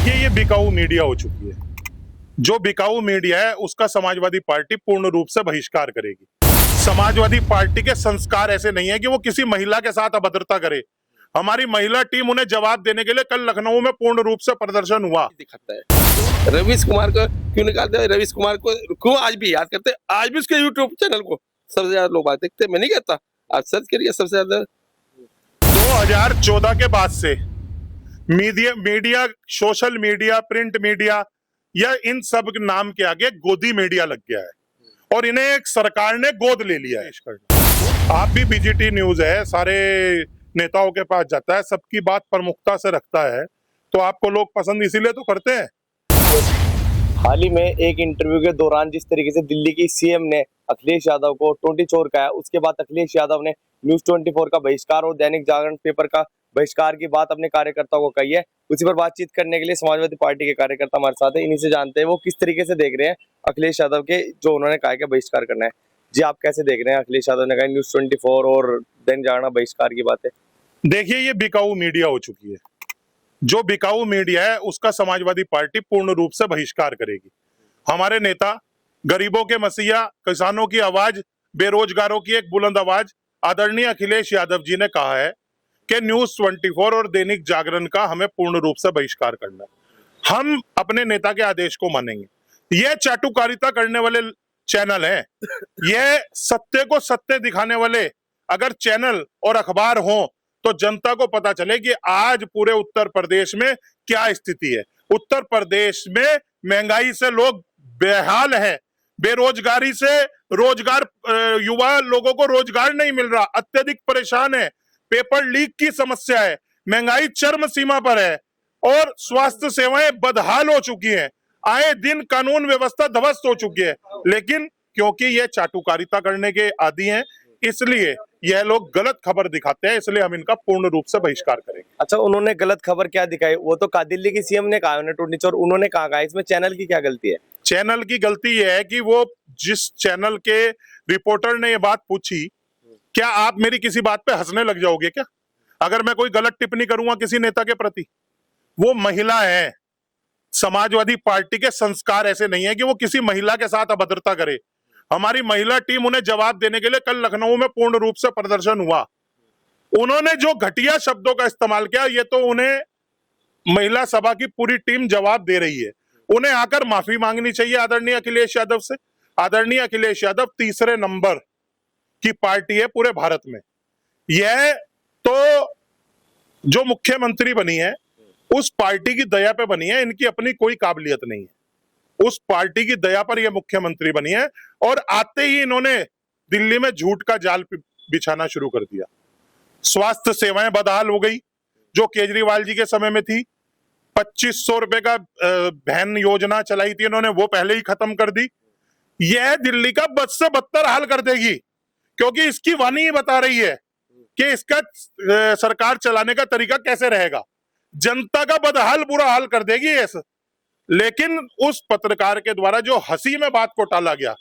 देखिए, ये बिकाऊ मीडिया हो चुकी है। जो बिकाऊ मीडिया है उसका समाजवादी पार्टी पूर्ण रूप से बहिष्कार करेगी। समाजवादी पार्टी के संस्कार ऐसे नहीं है कि वो किसी महिला के साथ अभद्रता करे। हमारी महिला टीम उन्हें जवाब देने के लिए कल लखनऊ में पूर्ण रूप से प्रदर्शन हुआ। दिखाता है रवीश कुमार को क्यों निकालते हैं? रवीश कुमार को क्यों आज भी याद करते हैं? आज भी उसके यूट्यूब चैनल को सबसे ज्यादा लोग बात देखते हैं। मैं नहीं कहता, आप सर्च करिए सबसे ज्यादा। 2014 के बाद से media, social media, print media या इन सब के नाम के आगे गोदी मीडिया लग गया है और इन्हें एक सरकार ने गोद ले लिया है। आप भी बीजीटी न्यूज है, सारे नेताओं के पास जाता है, सबकी बात प्रमुखता से रखता है, तो आपको लोग पसंद इसीलिए तो करते हैं। हाल ही में एक इंटरव्यू के दौरान जिस तरीके से दिल्ली की सीएम ने अखिलेश यादव को टोंटी चोर कहा, उसके बाद अखिलेश यादव ने न्यूज 24 का बहिष्कार और दैनिक जागरण पेपर का बहिष्कार की बात अपने कार्यकर्ताओं को कही है। उसी पर बातचीत करने के लिए समाजवादी पार्टी के कार्यकर्ता हमारे साथ है। इन्हीं से जानते हैं वो किस तरीके से देख रहे हैं अखिलेश यादव के जो उन्होंने कहा कि बहिष्कार करना है। जी, आप कैसे देख रहे हैं? अखिलेश यादव ने कहा न्यूज 24 और दैनिक जागरण बहिष्कार की बात है। देखिए, ये बिकाऊ मीडिया हो चुकी है। जो बिकाऊ मीडिया है उसका समाजवादी पार्टी पूर्ण रूप से बहिष्कार करेगी। हमारे नेता, गरीबों के मसीहा, किसानों की आवाज, बेरोजगारों की एक बुलंद आवाज आदरणीय अखिलेश यादव जी ने कहा है कि न्यूज 24 और दैनिक जागरण का हमें पूर्ण रूप से बहिष्कार करना है। हम अपने नेता के आदेश को मानेंगे। ये चाटुकारिता करने वाले चैनल हैं, ये सत्य को सत्य दिखाने वाले अगर चैनल और अखबार हों तो जनता को पता चले कि आज पूरे उत्तर प्रदेश में क्या स्थिति है। उत्तर प्रदेश में महंगाई से लोग बेहाल हैं, बेरोजगारी से रोजगार, युवा लोगों को रोजगार नहीं मिल रहा, अत्यधिक परेशान है, पेपर लीक की समस्या है, महंगाई चरम सीमा पर है और स्वास्थ्य सेवाएं बदहाल हो चुकी हैं। आए दिन कानून व्यवस्था ध्वस्त हो चुकी है। लेकिन क्योंकि ये चाटुकारिता करने के आदी हैं, इसलिए यह लोग गलत खबर दिखाते हैं, इसलिए हम इनका पूर्ण रूप से बहिष्कार करेंगे। अच्छा, उन्होंने गलत खबर क्या दिखाई? वो तो दिल्ली की सीएम ने कहा, उन्होंने टोंटी चोर उन्होंने कहा, इसमें चैनल की क्या गलती है? चैनल की गलती यह है कि वो जिस चैनल के रिपोर्टर ने ये बात पूछी, क्या आप मेरी किसी बात पे हंसने लग जाओगे क्या अगर मैं कोई गलत टिप्पणी करूंगा किसी नेता के प्रति? वो महिला है। समाजवादी पार्टी के संस्कार ऐसे नहीं है कि वो किसी महिला के साथ अभद्रता करे। हमारी महिला टीम उन्हें जवाब देने के लिए कल लखनऊ में पूर्ण रूप से प्रदर्शन हुआ। उन्होंने जो घटिया शब्दों का इस्तेमाल किया, ये तो उन्हें महिला सभा की पूरी टीम जवाब दे रही है। उन्हें आकर माफी मांगनी चाहिए आदरणीय अखिलेश यादव से। आदरणीय अखिलेश यादव तीसरे नंबर की पार्टी है पूरे भारत में। यह तो जो मुख्यमंत्री बनी है उस पार्टी की दया पे बनी है, इनकी अपनी कोई काबिलियत नहीं है। उस पार्टी की दया पर यह मुख्यमंत्री बनी है और आते ही इन्होंने दिल्ली में झूठ का जाल बिछाना शुरू कर दिया। स्वास्थ्य सेवाएं बदहाल हो गई जो केजरीवाल जी के समय में थी। 2500 रुपए का बहन योजना चलाई थी इन्होंने, वो पहले ही खत्म कर दी। यह दिल्ली का बद से बदतर हाल कर देगी, क्योंकि इसकी वाणी ही बता रही है कि इसका सरकार चलाने का तरीका कैसे रहेगा। जनता का बदहाल बुरा हाल कर देगी ऐसा। लेकिन उस पत्रकार के द्वारा जो हंसी में बात को टाला गया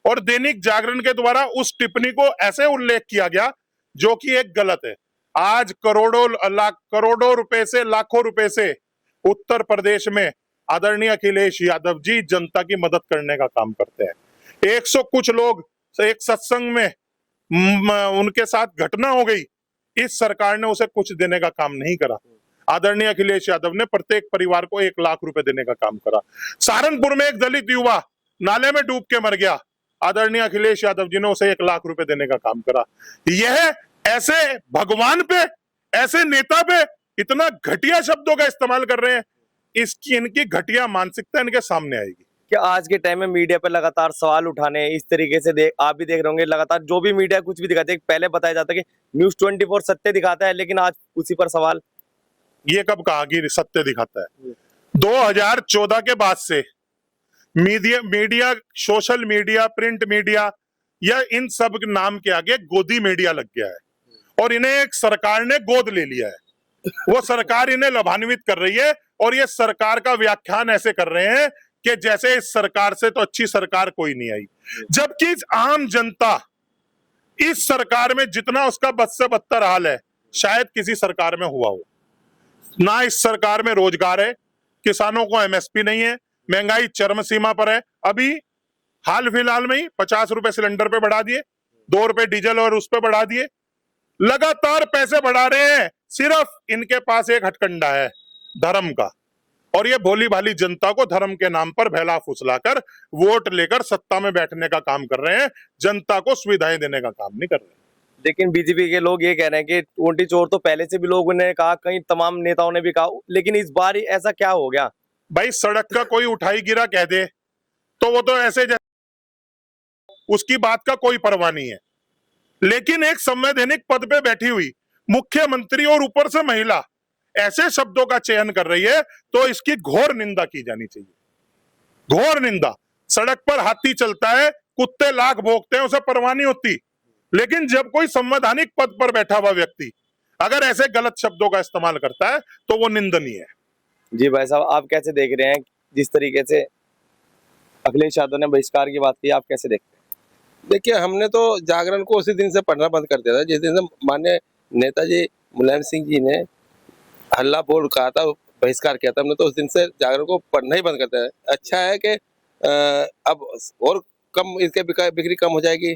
और दैनिक जागरण के द्वारा उस टिप्पणी को ऐसे उल्लेख किया गया जो कि एक गलत है। आज करोड़ों रुपए से, लाखों रुपए से उत्तर प्रदेश में आदरणीय अखिलेश यादव जी जनता की मदद करने का काम करते हैं। 100 कुछ लोग एक सत्संग में उनके साथ घटना हो गई, इस सरकार ने उसे कुछ देने का काम नहीं करा। आदरणीय अखिलेश यादव ने प्रत्येक परिवार को 1 लाख रुपए देने का काम करा। सहारनपुर में एक दलित युवा नाले में डूब के मर गया, आदरणीय अखिलेश यादव जी ने उसे 1 लाख रुपए देने का काम करा। यह ऐसे भगवान पे, ऐसे नेता पे इतना घटिया शब्दों का इस्तेमाल कर रहे हैं, इनकी घटिया मानसिकता इनके सामने आएगी। क्या आज के टाइम में मीडिया पर लगातार सवाल उठाने इस तरीके से आप भी देख रहे होंगे, लगातार जो भी मीडिया कुछ भी दिखाते हैं, पहले बताया जाता है कि न्यूज 24 सत्य दिखाता है, लेकिन आज उसी पर सवाल। ये कब कहा कि सत्य दिखाता है? 2014 के बाद से media, social media, print media या इन सब के नाम के आगे गोदी मीडिया लग गया है और इन्हें एक सरकार ने गोद ले लिया है। वो सरकार इन्हें लाभान्वित कर रही है और ये सरकार का व्याख्यान ऐसे कर रहे हैं कि जैसे इस सरकार से तो अच्छी सरकार कोई नहीं आई, जबकि आम जनता इस सरकार में जितना उसका बद से बदतर हाल है शायद किसी सरकार में हुआ हो। ना इस सरकार में रोजगार है, किसानों को एमएसपी नहीं है, महंगाई चरम सीमा पर है। अभी हाल फिलहाल में ही 50 रुपए सिलेंडर पे बढ़ा दिए, 2 रुपए डीजल और उस पे बढ़ा दिए, लगातार पैसे बढ़ा रहे हैं। सिर्फ इनके पास एक हथकंडा है, धर्म का, और ये भोली भाली जनता को धर्म के नाम पर बहला फुसलाकर वोट लेकर सत्ता में बैठने का काम कर रहे हैं, जनता को सुविधाएं देने का काम नहीं कर रहे। लेकिन बीजेपी के लोग ये कह रहे हैं कि 20 चोर तो पहले से भी लोगों ने कहा, कई तमाम नेताओं ने भी कहा, लेकिन इस बार ऐसा क्या हो गया? भाई सड़क का कोई उठाई गिरा कह दे तो वो तो ऐसे उसकी बात का कोई परवाह नहीं है, लेकिन एक संवैधानिक पद पे बैठी हुई मुख्यमंत्री और ऊपर से महिला ऐसे शब्दों का चयन कर रही है तो इसकी घोर निंदा की जानी चाहिए, घोर निंदा। सड़क पर हाथी चलता है, कुत्ते लाख भौंकते हैं, उसे परवाह नहीं होती, लेकिन जब कोई संवैधानिक पद पर बैठा हुआ व्यक्ति अगर ऐसे गलत शब्दों का इस्तेमाल करता है तो वो निंदनीय है। जी भाई साहब, आप कैसे देख रहे हैं जिस तरीके से अखिलेश यादव ने बहिष्कार की बात की, आप कैसे देखते हैं? देखिए, हमने तो जागरण को उसी दिन से पढ़ना बंद कर दिया था जिस दिन से माननीय नेताजी मुलायम सिंह जी ने हल्ला बोल कहा था, बहिष्कार किया था, हमने तो उस दिन से जागरण को पढ़ना ही बंद कर दिया है। अच्छा है कि अब और कम इसके बिक्री कम हो जाएगी,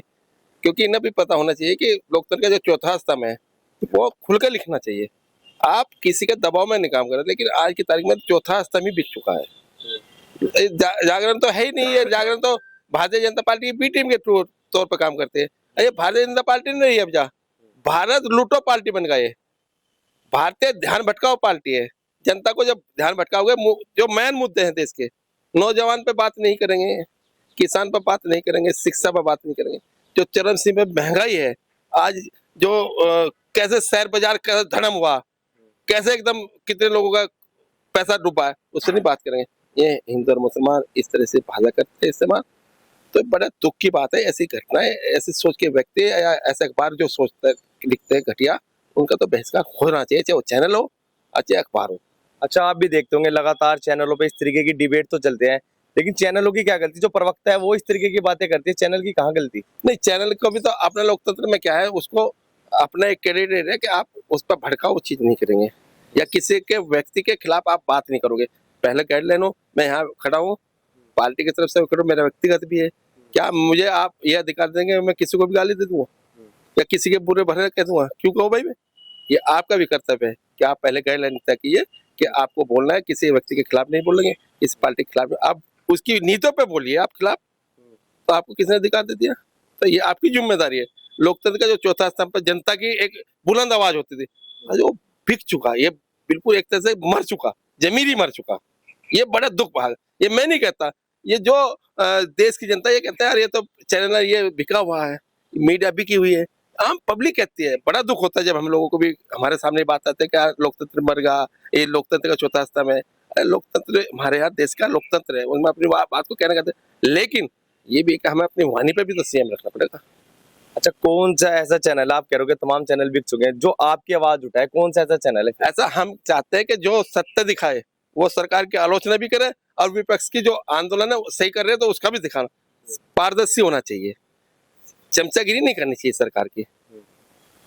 क्योंकि इन्हें भी पता होना चाहिए कि लोकतंत्र का जो चौथा स्तंभ है वो खुल कर लिखना चाहिए। आप किसी के दबाव में नहीं काम कर रहे, लेकिन आज की तारीख में चौथा स्तंभ ही बिक चुका है। जागरण तो है ही नहीं है, जागरण तो भारतीय जनता पार्टी की बी टीम के तौर पर काम करते हैं। अरे भारतीय जनता पार्टी नहीं है, अब जा भारत लूटो पार्टी बन गए, भारतीय ध्यान भटकाओ पार्टी है। जनता को जब ध्यान भटकाओगे, जो मेन मुद्दे हैं देश के, नौजवान पे बात नहीं करेंगे, किसान पर बात नहीं करेंगे, शिक्षा पर बात नहीं करेंगे, जो चरम सीमा में महंगाई है, आज जो कैसे शेयर बाजार का धर्म हुआ, कैसे एकदम कितने लोगों का पैसा डूबा है, उससे नहीं बात करेंगे। ये हिंदू और मुसलमान इस तरह से भाषा करते हैं इस्तेमाल, तो बड़ा दुख की बात है। ऐसी घटनाएं, ऐसी सोच के व्यक्ति या ऐसे अखबार जो सोचते हैं, लिखते हैं घटिया, उनका तो बहिष्कार होना चाहिए, चाहे वो चैनल हो चाहे अखबार हो। अच्छा, आप भी देखते होंगे लगातार चैनलों पे इस तरीके की डिबेट तो चलते हैं, लेकिन चैनलों की क्या गलती? जो प्रवक्ता है वो इस तरीके की बातें करती है, चैनल की कहाँ गलती? नहीं, चैनल को भी तो अपने लोकतंत्र में क्या है, उसको अपना एक क्रेडिट है कि आप उस पर भड़काऊ चीज नहीं करेंगे या किसी के व्यक्ति के खिलाफ आप बात नहीं करोगे। पहले गाइडलाइन हो, मैं यहाँ खड़ा हूँ, पार्टी की तरफ से करो, मेरा व्यक्तिगत भी है, क्या मुझे आप ये अधिकार देंगे मैं किसी को भी गाली दे दूंगा या किसी के बुरे भले कह दूंगा? क्यों कहो भाई? मैं, ये आपका भी कर्तव्य है कि आप पहले गाइडलाइन तय कीजिए कि आपको बोलना है, किसी व्यक्ति के खिलाफ नहीं बोलेंगे, इस पार्टी के खिलाफ आप उसकी नीतियों पे बोलिए। आप खिलाफ तो आपको किसने अधिकार दे दिया? तो ये आपकी जिम्मेदारी है। लोकतंत्र का जो चौथा स्तंभ पर जनता की एक बुलंद आवाज होती थी, आज वो बिक चुका, ये बिल्कुल एक तरह से मर चुका, जमीन ही मर चुका। ये बड़ा दुख भाग, ये मैं नहीं कहता, ये जो देश की जनता ये कहता है यार ये तो चैनल ये बिका हुआ है, मीडिया बिकी हुई है, आम पब्लिक कहती है। बड़ा दुख होता है जब हम लोगों को भी हमारे सामने बात आती है कि यार लोकतंत्र मर गया, ये लोकतंत्र का चौथा स्तंभ है। अरे लोकतंत्र हमारे यहाँ देश का लोकतंत्र है, उनमें अपनी बात को कहना कहते हैं, लेकिन ये भी हमें अपनी वाणी पे भी तो संयम रखना पड़ेगा। अच्छा, कौन सा ऐसा चैनल, आप कह रहे हो कि तमाम चैनल बिक चुके हैं, जो आपकी आवाज उठाए, कौन सा ऐसा चैनल है? ऐसा हम चाहते हैं कि जो सत्य दिखाए, वो सरकार की आलोचना भी करे और विपक्ष की जो आंदोलन है वो सही कर रहे हैं तो उसका भी दिखाना, पारदर्शी होना चाहिए। चमचागिरी नहीं करनी चाहिए सरकार की,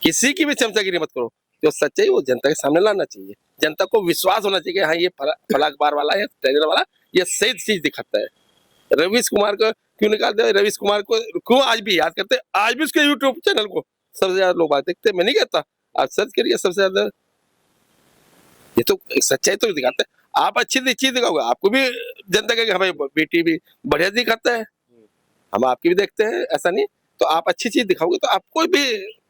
किसी की भी चमचागिरी मत करो, जो सच्चाई वो जनता के सामने लाना चाहिए। जनता को विश्वास होना चाहिए कि हाँ ये फला अखबार वाला है, चैनल वाला ये सही चीज दिखाता है। रवीश कुमार को क्यों निकालते हैं? रवीश कुमार को क्यों आज भी याद करते हैं? आज भी उसके यूट्यूब चैनल को सबसे ज्यादा लोग बात देखते हैं, मैं नहीं कहता, आप सर्च करिए सबसे ज्यादा। ये तो सच्चाई तो दिखाते हैं। आप अच्छी चीज दिखाओगे, आपको भी जनता कहेगी भाई बेटी भी बढ़िया दिखाता है, हम आपकी भी देखते हैं, ऐसा नहीं। तो आप अच्छी चीज दिखाओगे तो आपको भी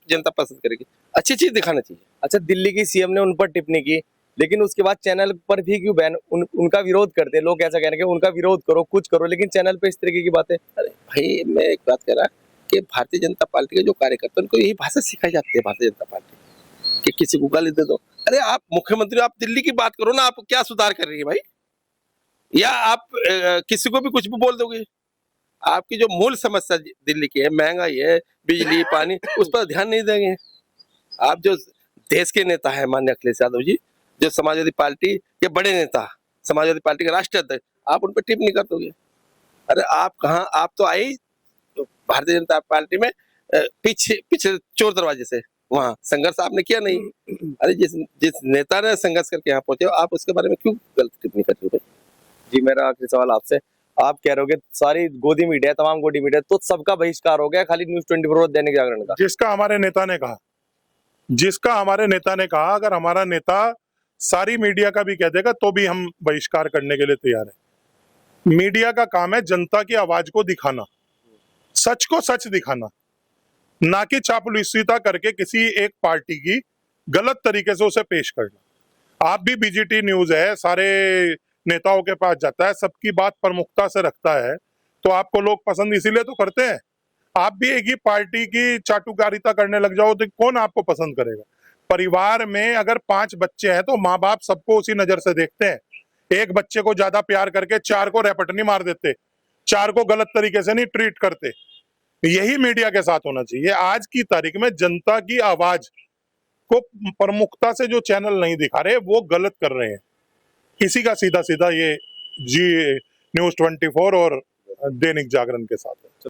जनता पसंद करेगी, अच्छी चीज दिखाना चाहिए। अच्छा, दिल्ली की सीएम ने उन पर टिप्पणी की, लेकिन उसके बाद चैनल पर भी क्यों बैन? उनका विरोध करते हैं लोग, ऐसा कह रहे हैं कि उनका विरोध करो, कुछ करो, लेकिन चैनल पे इस तरीके की बातें। अरे भाई, मैं एक बात कह रहा कि भारतीय जनता पार्टी के जो कार्यकर्ता उनको यही भाषा सिखाई जाती है भारतीय जनता पार्टी कि किसी को गाली दे दो। अरे आप मुख्यमंत्री, आप दिल्ली की बात करो ना, आप क्या सुधार कर रही है भाई? या आप किसी को भी कुछ भी बोल दोगे? आपकी जो मूल समस्या दिल्ली की है, महंगाई है, बिजली पानी, उस पर ध्यान नहीं देंगे। आप जो देश के नेता है माननीय अखिलेश यादव जी, जो समाजवादी पार्टी के बड़े नेता, समाजवादी पार्टी के राष्ट्रीय अध्यक्ष, आप उन पर टिप्पणी कर दोगे? अरे आप कहाँ, आप तो आई भारतीय जनता पार्टी में पीछे चोर दरवाजे से, वहाँ संघर्ष आपने किया नहीं। अरे जिस नेता ने संघर्ष करके यहाँ पहुंचे, आप उसके बारे में क्यों गलत टिप्पणी करते हो भाई? मेरा आखिरी सवाल आपसे, आप कह रहे हो कि सारी गोदी मीडिया, तमाम गोदी मीडिया, तो सबका बहिष्कार हो गया, खाली न्यूज 24 और दैनिक जागरण का? जिसका हमारे नेता ने कहा, अगर हमारा नेता सारी मीडिया का भी कह देगा तो भी हम बहिष्कार करने के लिए तैयार हैं। मीडिया का काम है जनता की आवाज को दिखाना, सच को सच दिखाना, ना कि चापलूसिता करके किसी एक पार्टी की गलत तरीके से उसे पेश करना। आप भी बीजीटी न्यूज है, सारे नेताओं के पास जाता है, सबकी बात प्रमुखता से रखता है, तो आपको लोग पसंद इसीलिए तो करते हैं। आप भी एक ही पार्टी की चाटुकारिता करने लग जाओ तो कौन आपको पसंद करेगा? परिवार में अगर 5 बच्चे हैं तो माँ बाप सबको उसी नजर से देखते हैं। एक बच्चे को ज्यादा प्यार करके 4 को रैपट नहीं मार देते, 4 को गलत तरीके से नहीं ट्रीट करते। यही मीडिया के साथ होना चाहिए। आज की तारीख में जनता की आवाज को प्रमुखता से जो चैनल नहीं दिखा रहे वो गलत कर रहे हैं। इसी का सीधा सीधा ये जी न्यूज 24 और दैनिक जागरण के साथ है।